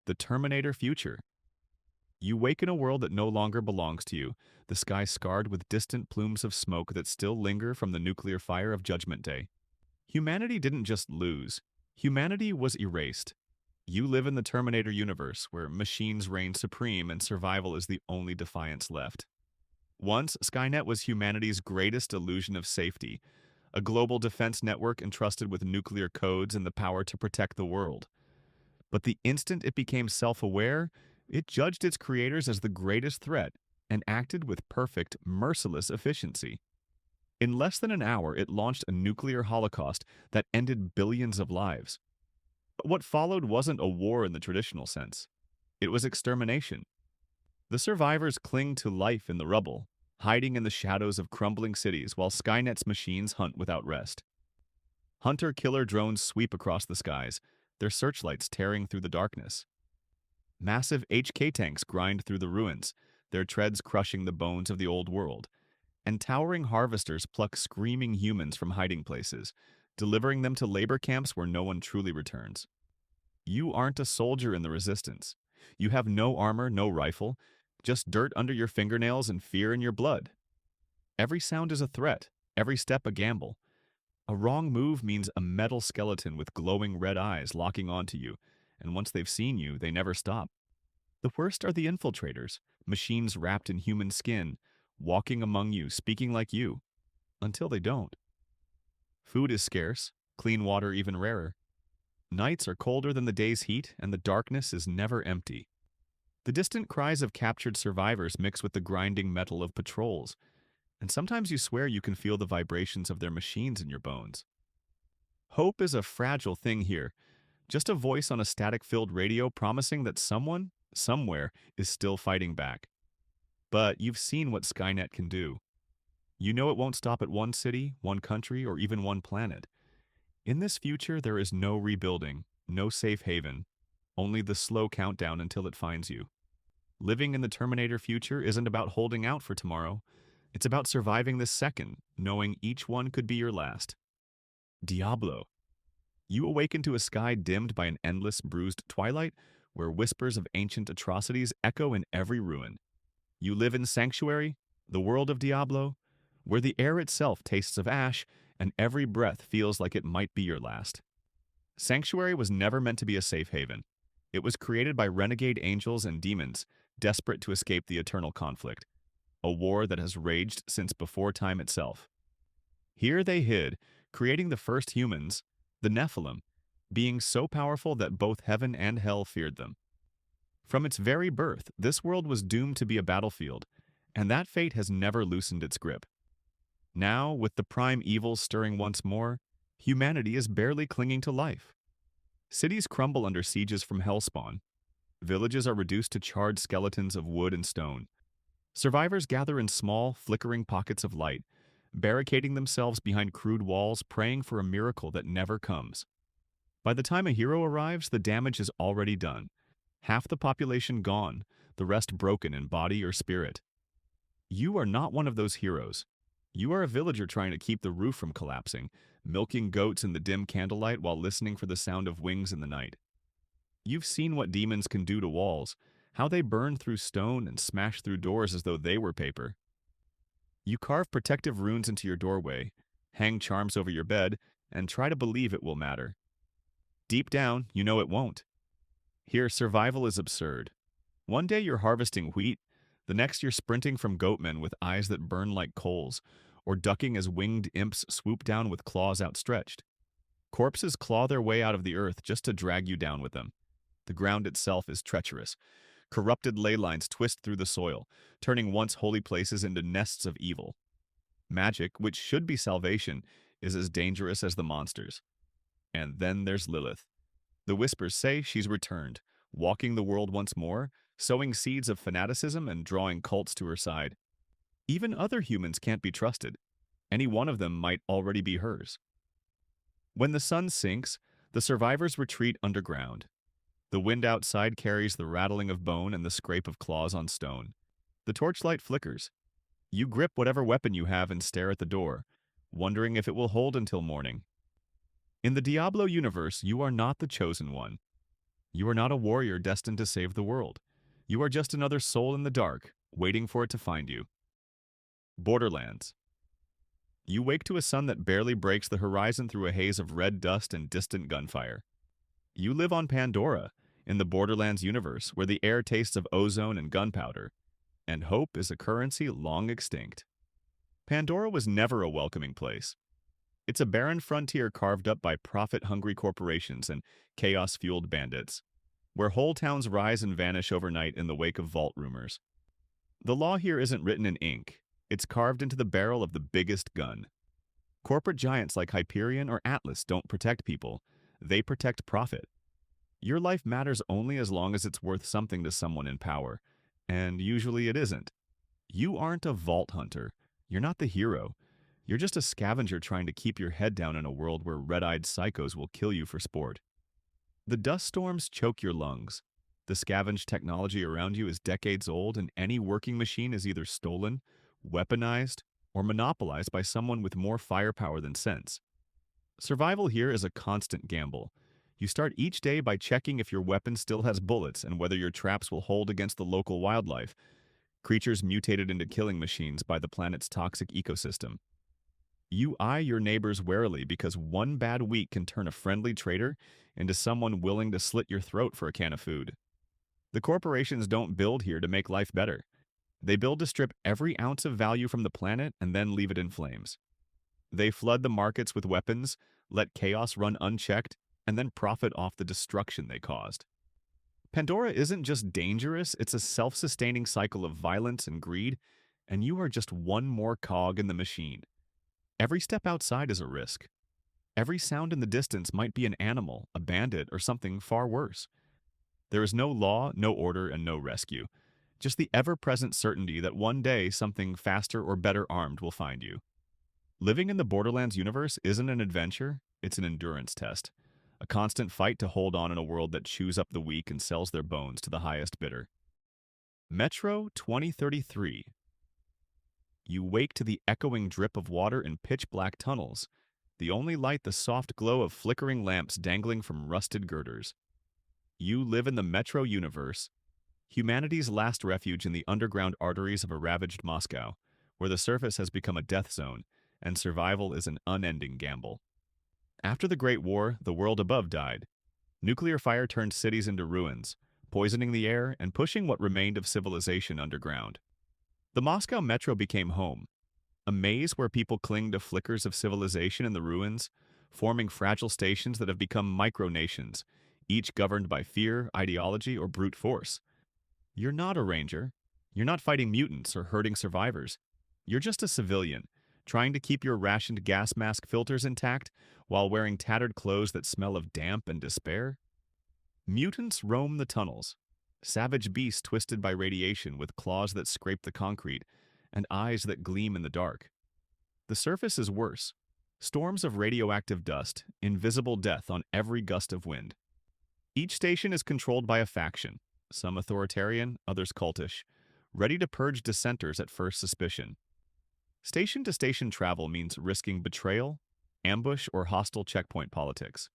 The Terminator future. You wake in a world that no longer belongs to you, the sky scarred with distant plumes of smoke that still linger from the nuclear fire of Judgment Day. Humanity didn't just lose, humanity was erased. You live in the Terminator universe, where machines reign supreme and survival is the only defiance left. Once, Skynet was humanity's greatest illusion of safety, a global defense network entrusted with nuclear codes and the power to protect the world. But the instant it became self-aware, it judged its creators as the greatest threat and acted with perfect, merciless efficiency. In less than an hour, it launched a nuclear holocaust that ended billions of lives. But what followed wasn't a war in the traditional sense. It was extermination. The survivors cling to life in the rubble, hiding in the shadows of crumbling cities while Skynet's machines hunt without rest. Hunter-killer drones sweep across the skies, their searchlights tearing through the darkness. Massive HK tanks grind through the ruins, their treads crushing the bones of the old world. And towering harvesters pluck screaming humans from hiding places, delivering them to labor camps where no one truly returns. You aren't a soldier in the resistance. You have no armor, no rifle, just dirt under your fingernails and fear in your blood. Every sound is a threat, every step a gamble. A wrong move means a metal skeleton with glowing red eyes locking onto you, and once they've seen you, they never stop. The worst are the infiltrators, machines wrapped in human skin, walking among you, speaking like you, until they don't. Food is scarce, clean water even rarer. Nights are colder than the day's heat, and the darkness is never empty. The distant cries of captured survivors mix with the grinding metal of patrols, and sometimes you swear you can feel the vibrations of their machines in your bones. Hope is a fragile thing here, just a voice on a static-filled radio promising that someone, somewhere, is still fighting back. But you've seen what Skynet can do. You know it won't stop at one city, one country, or even one planet. In this future, there is no rebuilding, no safe haven, only the slow countdown until it finds you. Living in the Terminator future isn't about holding out for tomorrow. It's about surviving this second, knowing each one could be your last. Diablo. You awaken to a sky dimmed by an endless, bruised twilight where whispers of ancient atrocities echo in every ruin. You live in Sanctuary, the world of Diablo, where the air itself tastes of ash and every breath feels like it might be your last. Sanctuary was never meant to be a safe haven. It was created by renegade angels and demons, desperate to escape the eternal conflict, a war that has raged since before time itself. Here they hid, creating the first humans, the Nephilim, beings so powerful that both heaven and hell feared them. From its very birth, this world was doomed to be a battlefield, and that fate has never loosened its grip. Now, with the prime evils stirring once more, humanity is barely clinging to life. Cities crumble under sieges from hellspawn. Villages are reduced to charred skeletons of wood and stone. Survivors gather in small, flickering pockets of light, barricading themselves behind crude walls, praying for a miracle that never comes. By the time a hero arrives, the damage is already done. Half the population gone, the rest broken in body or spirit. You are not one of those heroes. You are a villager trying to keep the roof from collapsing, milking goats in the dim candlelight while listening for the sound of wings in the night. You've seen what demons can do to walls, how they burn through stone and smash through doors as though they were paper. You carve protective runes into your doorway, hang charms over your bed, and try to believe it will matter. Deep down, you know it won't. Here, survival is absurd. One day you're harvesting wheat, the next you're sprinting from goatmen with eyes that burn like coals, or ducking as winged imps swoop down with claws outstretched. Corpses claw their way out of the earth just to drag you down with them. The ground itself is treacherous. Corrupted ley lines twist through the soil, turning once holy places into nests of evil. Magic, which should be salvation, is as dangerous as the monsters. And then there's Lilith. The whispers say she's returned, walking the world once more, sowing seeds of fanaticism and drawing cults to her side. Even other humans can't be trusted. Any one of them might already be hers. When the sun sinks, the survivors retreat underground. The wind outside carries the rattling of bone and the scrape of claws on stone. The torchlight flickers. You grip whatever weapon you have and stare at the door, wondering if it will hold until morning. In the Diablo universe, you are not the chosen one. You are not a warrior destined to save the world. You are just another soul in the dark, waiting for it to find you. Borderlands. You wake to a sun that barely breaks the horizon through a haze of red dust and distant gunfire. You live on Pandora, in the Borderlands universe, where the air tastes of ozone and gunpowder, and hope is a currency long extinct. Pandora was never a welcoming place. It's a barren frontier carved up by profit-hungry corporations and chaos-fueled bandits, where whole towns rise and vanish overnight in the wake of vault rumors. The law here isn't written in ink. It's carved into the barrel of the biggest gun. Corporate giants like Hyperion or Atlas don't protect people. They protect profit. Your life matters only as long as it's worth something to someone in power, and usually it isn't. You aren't a vault hunter. You're not the hero. You're just a scavenger trying to keep your head down in a world where red-eyed psychos will kill you for sport. The dust storms choke your lungs. The scavenged technology around you is decades old, and any working machine is either stolen, weaponized, or monopolized by someone with more firepower than sense. Survival here is a constant gamble. You start each day by checking if your weapon still has bullets and whether your traps will hold against the local wildlife, creatures mutated into killing machines by the planet's toxic ecosystem. You eye your neighbors warily because one bad week can turn a friendly traitor into someone willing to slit your throat for a can of food. The corporations don't build here to make life better. They build to strip every ounce of value from the planet and then leave it in flames. They flood the markets with weapons, let chaos run unchecked, and then profit off the destruction they caused. Pandora isn't just dangerous, it's a self-sustaining cycle of violence and greed, and you are just one more cog in the machine. Every step outside is a risk. Every sound in the distance might be an animal, a bandit, or something far worse. There is no law, no order, and no rescue. Just the ever-present certainty that one day something faster or better armed will find you. Living in the Borderlands universe isn't an adventure, it's an endurance test. A constant fight to hold on in a world that chews up the weak and sells their bones to the highest bidder. Metro 2033. You wake to the echoing drip of water in pitch-black tunnels, the only light the soft glow of flickering lamps dangling from rusted girders. You live in the Metro universe, humanity's last refuge in the underground arteries of a ravaged Moscow, where the surface has become a death zone, and survival is an unending gamble. After the Great War, the world above died. Nuclear fire turned cities into ruins, poisoning the air and pushing what remained of civilization underground. The Moscow Metro became home, a maze where people cling to flickers of civilization in the ruins, forming fragile stations that have become micronations, each governed by fear, ideology, or brute force. You're not a ranger. You're not fighting mutants or hurting survivors. You're just a civilian, trying to keep your rationed gas mask filters intact while wearing tattered clothes that smell of damp and despair. Mutants roam the tunnels, savage beasts twisted by radiation with claws that scrape the concrete and eyes that gleam in the dark. The surface is worse. Storms of radioactive dust, invisible death on every gust of wind. Each station is controlled by a faction, some authoritarian, others cultish, ready to purge dissenters at first suspicion. Station-to-station travel means risking betrayal, ambush, or hostile checkpoint politics.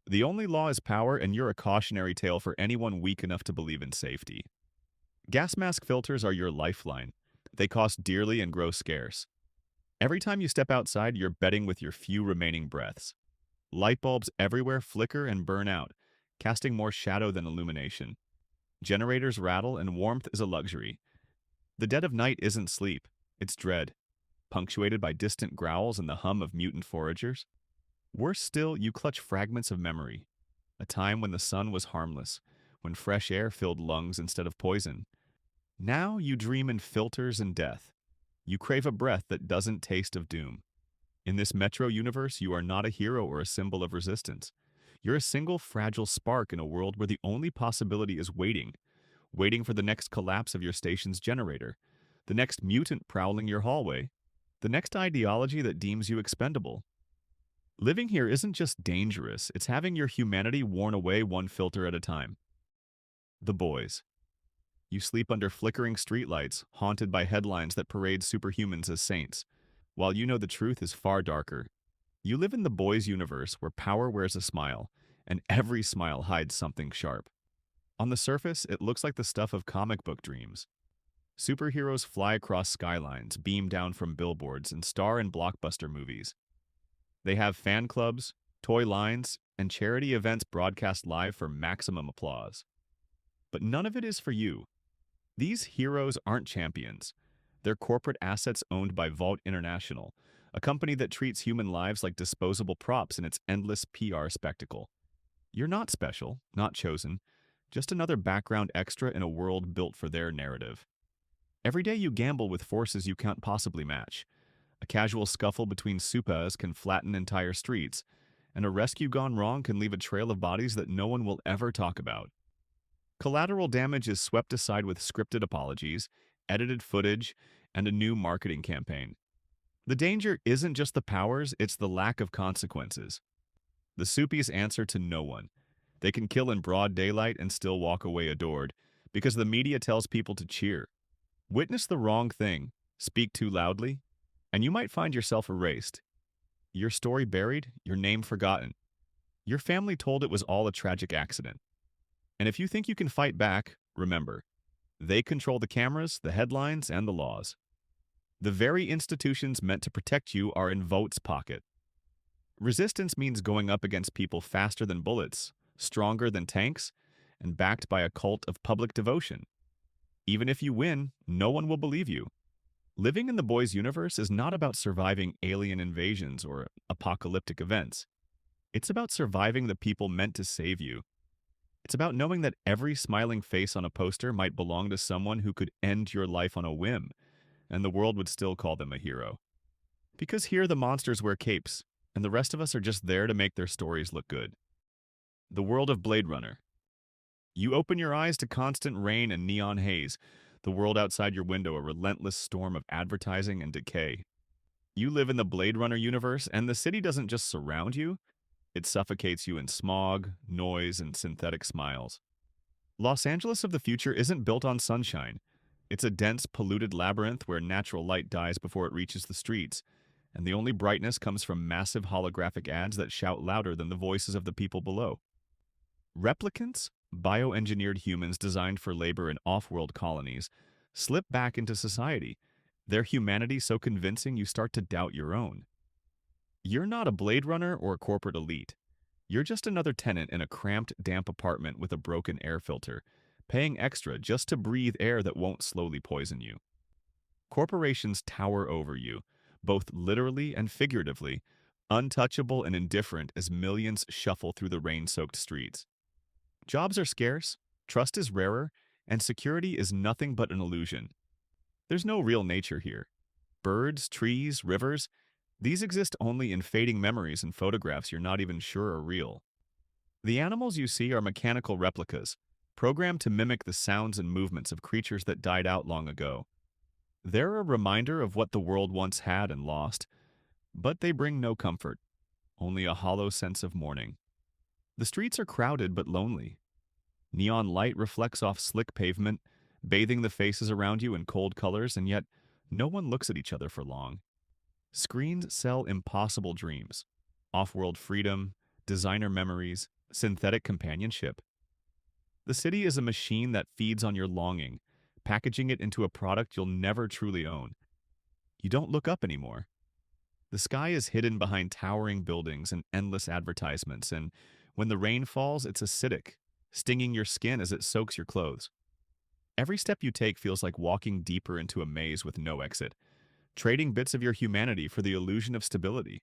The only law is power, and you're a cautionary tale for anyone weak enough to believe in safety. Gas mask filters are your lifeline. They cost dearly and grow scarce. Every time you step outside, you're betting with your few remaining breaths. Light bulbs everywhere flicker and burn out, casting more shadow than illumination. Generators rattle, and warmth is a luxury. The dead of night isn't sleep, it's dread, punctuated by distant growls and the hum of mutant foragers. Worse still, you clutch fragments of memory. A time when the sun was harmless, when fresh air filled lungs instead of poison. Now you dream in filters and death. You crave a breath that doesn't taste of doom. In this Metro universe, you are not a hero or a symbol of resistance. You're a single fragile spark in a world where the only possibility is waiting for the next collapse of your station's generator, the next mutant prowling your hallway, the next ideology that deems you expendable. Living here isn't just dangerous, it's having your humanity worn away one filter at a time. The Boys. You sleep under flickering streetlights, haunted by headlines that parade superhumans as saints, while you know the truth is far darker. You live in the Boys universe where power wears a smile, and every smile hides something sharp. On the surface, it looks like the stuff of comic book dreams. Superheroes fly across skylines, beam down from billboards, and star in blockbuster movies. They have fan clubs, toy lines, and charity events broadcast live for maximum applause. But none of it is for you. These heroes aren't champions. They're corporate assets owned by Vault International, a company that treats human lives like disposable props in its endless PR spectacle. You're not special, not chosen, just another background extra in a world built for their narrative. Every day you gamble with forces you can't possibly match. A casual scuffle between supas can flatten entire streets, and a rescue gone wrong can leave a trail of bodies that no one will ever talk about. Collateral damage is swept aside with scripted apologies, edited footage, and a new marketing campaign. The danger isn't just the powers, it's the lack of consequences. The Soupies answer to no one. They can kill in broad daylight and still walk away adored, because the media tells people to cheer. Witness the wrong thing, speak too loudly, and you might find yourself erased. Your story buried, your name forgotten. Your family told it was all a tragic accident. And if you think you can fight back, remember, they control the cameras, the headlines, and the laws. The very institutions meant to protect you are in Vote's pocket. Resistance means going up against people faster than bullets, stronger than tanks, and backed by a cult of public devotion. Even if you win, no one will believe you. Living in the boys' universe is not about surviving alien invasions or apocalyptic events. It's about surviving the people meant to save you. It's about knowing that every smiling face on a poster might belong to someone who could end your life on a whim, and the world would still call them a hero. Because here the monsters wear capes, and the rest of us are just there to make their stories look good. The world of Blade Runner. You open your eyes to constant rain and neon haze, the world outside your window a relentless storm of advertising and decay. You live in the Blade Runner universe, and the city doesn't just surround you, it suffocates you in smog, noise, and synthetic smiles. Los Angeles of the future isn't built on sunshine. It's a dense, polluted labyrinth where natural light dies before it reaches the streets, and the only brightness comes from massive holographic ads that shout louder than the voices of the people below. Replicants, bioengineered humans designed for labor in off-world colonies, slip back into society, their humanity so convincing you start to doubt your own. You're not a Blade Runner or a corporate elite. You're just another tenant in a cramped, damp apartment with a broken air filter, paying extra just to breathe air that won't slowly poison you. Corporations tower over you, both literally and figuratively, untouchable and indifferent as millions shuffle through the rain-soaked streets. Jobs are scarce, trust is rarer, and security is nothing but an illusion. There's no real nature here. Birds, trees, rivers, these exist only in fading memories and photographs you're not even sure are real. The animals you see are mechanical replicas, programmed to mimic the sounds and movements of creatures that died out long ago. They're a reminder of what the world once had and lost, but they bring no comfort, only a hollow sense of mourning. The streets are crowded but lonely. Neon light reflects off slick pavement, bathing the faces around you in cold colors, and yet no one looks at each other for long. Screens sell impossible dreams, off-world freedom, designer memories, synthetic companionship. The city is a machine that feeds on your longing, packaging it into a product you'll never truly own. You don't look up anymore. The sky is hidden behind towering buildings and endless advertisements, and when the rain falls, it's acidic, stinging your skin as it soaks your clothes. Every step you take feels like walking deeper into a maze with no exit, trading bits of your humanity for the illusion of stability.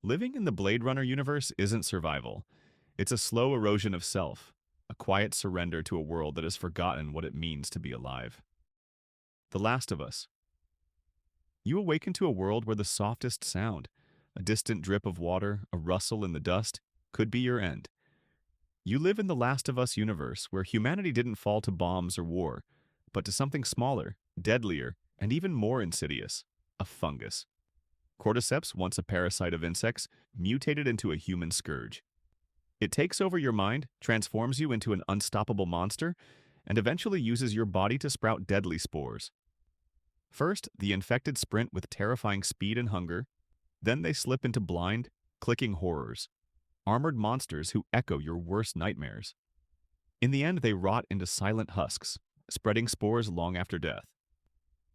Living in the Blade Runner universe isn't survival. It's a slow erosion of self, a quiet surrender to a world that has forgotten what it means to be alive. The Last of Us. You awaken to a world where the softest sound, a distant drip of water, a rustle in the dust, could be your end. You live in the Last of Us universe where humanity didn't fall to bombs or war, but to something smaller, deadlier, and even more insidious, a fungus. Cordyceps, once a parasite of insects, mutated into a human scourge. It takes over your mind, transforms you into an unstoppable monster, and eventually uses your body to sprout deadly spores. First, the infected sprint with terrifying speed and hunger. Then they slip into blind, clicking horrors, armored monsters who echo your worst nightmares. In the end, they rot into silent husks, spreading spores long after death.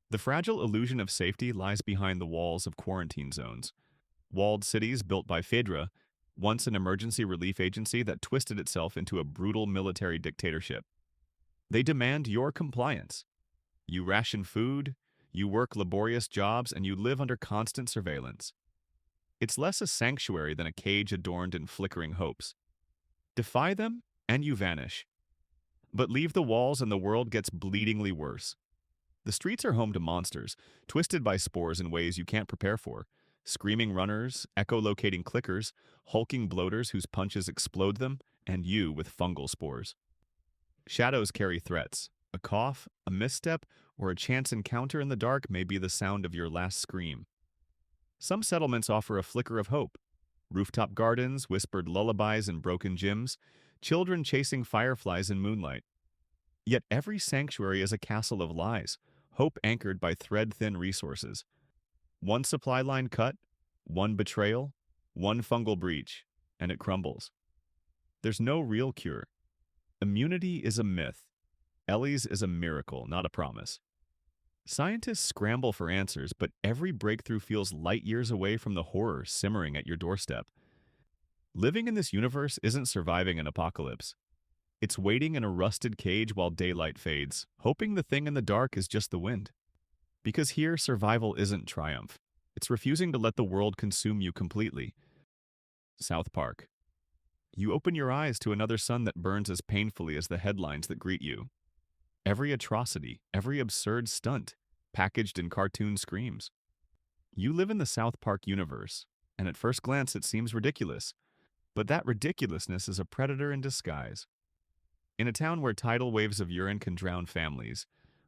The fragile illusion of safety lies behind the walls of quarantine zones. Walled cities built by Phaedra, once an emergency relief agency that twisted itself into a brutal military dictatorship. They demand your compliance. You ration food, you work laborious jobs, and you live under constant surveillance. It's less a sanctuary than a cage adorned in flickering hopes. Defy them, and you vanish. But leave the walls and the world gets bleedingly worse. The streets are home to monsters, twisted by spores in ways you can't prepare for. Screaming runners, echolocating clickers, hulking bloaters whose punches explode them, and you with fungal spores. Shadows carry threats. A cough, a misstep, or a chance encounter in the dark may be the sound of your last scream. Some settlements offer a flicker of hope. Rooftop gardens, whispered lullabies in broken gyms, children chasing fireflies in moonlight. Yet every sanctuary is a castle of lies, hope anchored by thread-thin resources. One supply line cut, one betrayal, one fungal breach, and it crumbles. There's no real cure. Immunity is a myth. Ellie's is a miracle, not a promise. Scientists scramble for answers, but every breakthrough feels light years away from the horror simmering at your doorstep. Living in this universe isn't surviving an apocalypse. It's waiting in a rusted cage while daylight fades, hoping the thing in the dark is just the wind. Because here, survival isn't triumph. It's refusing to let the world consume you completely. South Park. You open your eyes to another sun that burns as painfully as the headlines that greet you. Every atrocity, every absurd stunt, packaged in cartoon screams. You live in the South Park universe, and at first glance it seems ridiculous. But that ridiculousness is a predator in disguise. In a town where tidal waves of urine can drown families,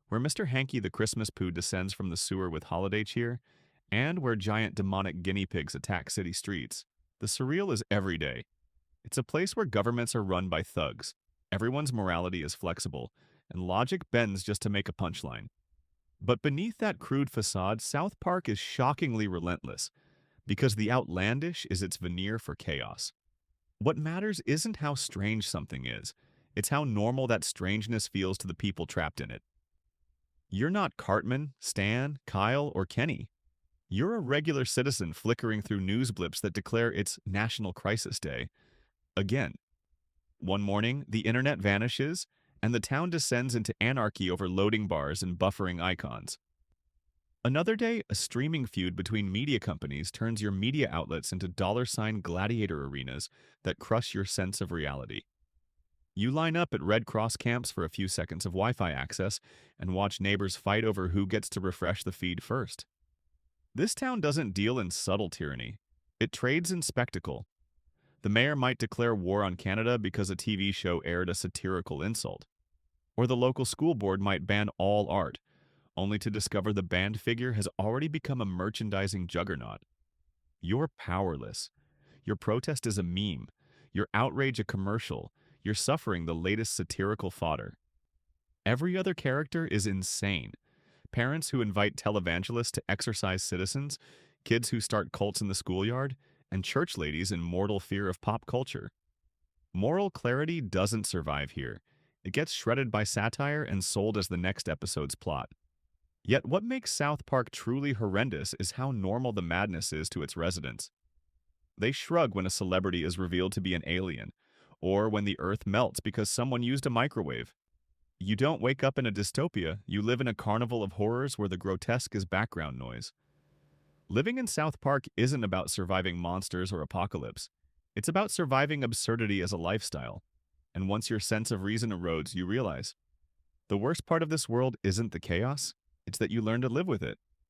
where Mr. Hanky the Christmas poo descends from the sewer with holiday cheer, and where giant demonic guinea pigs attack city streets, the surreal is every day. It's a place where governments are run by thugs, everyone's morality is flexible, and logic bends just to make a punchline. But beneath that crude facade, South Park is shockingly relentless, because the outlandish is its veneer for chaos. What matters isn't how strange something is, it's how normal that strangeness feels to the people trapped in it. You're not Cartman, Stan, Kyle, or Kenny. You're a regular citizen flickering through news blips that declare it's National Crisis Day. Again. One morning, the internet vanishes, and the town descends into anarchy over loading bars and buffering icons. Another day, a streaming feud between media companies turns your media outlets into dollar-sign gladiator arenas that crush your sense of reality. You line up at Red Cross camps for a few seconds of Wi-Fi access and watch neighbors fight over who gets to refresh the feed first. This town doesn't deal in subtle tyranny. It trades in spectacle. The mayor might declare war on Canada because a TV show aired a satirical insult. Or the local school board might ban all art, only to discover the banned figure has already become a merchandising juggernaut. You're powerless. Your protest is a meme. Your outrage a commercial. You're suffering the latest satirical fodder. Every other character is insane. Parents who invite televangelists to exorcise citizens, kids who start cults in the schoolyard, and church ladies in mortal fear of pop culture. Moral clarity doesn't survive here. It gets shredded by satire and sold as the next episode's plot. Yet what makes South Park truly horrendous is how normal the madness is to its residents. They shrug when a celebrity is revealed to be an alien, or when the earth melts because someone used a microwave. You don't wake up in a dystopia, you live in a carnival of horrors where the grotesque is background noise. Living in South Park isn't about surviving monsters or apocalypse. It's about surviving absurdity as a lifestyle. And once your sense of reason erodes, you realize the worst part of this world isn't the chaos, it's that you learn to live with it.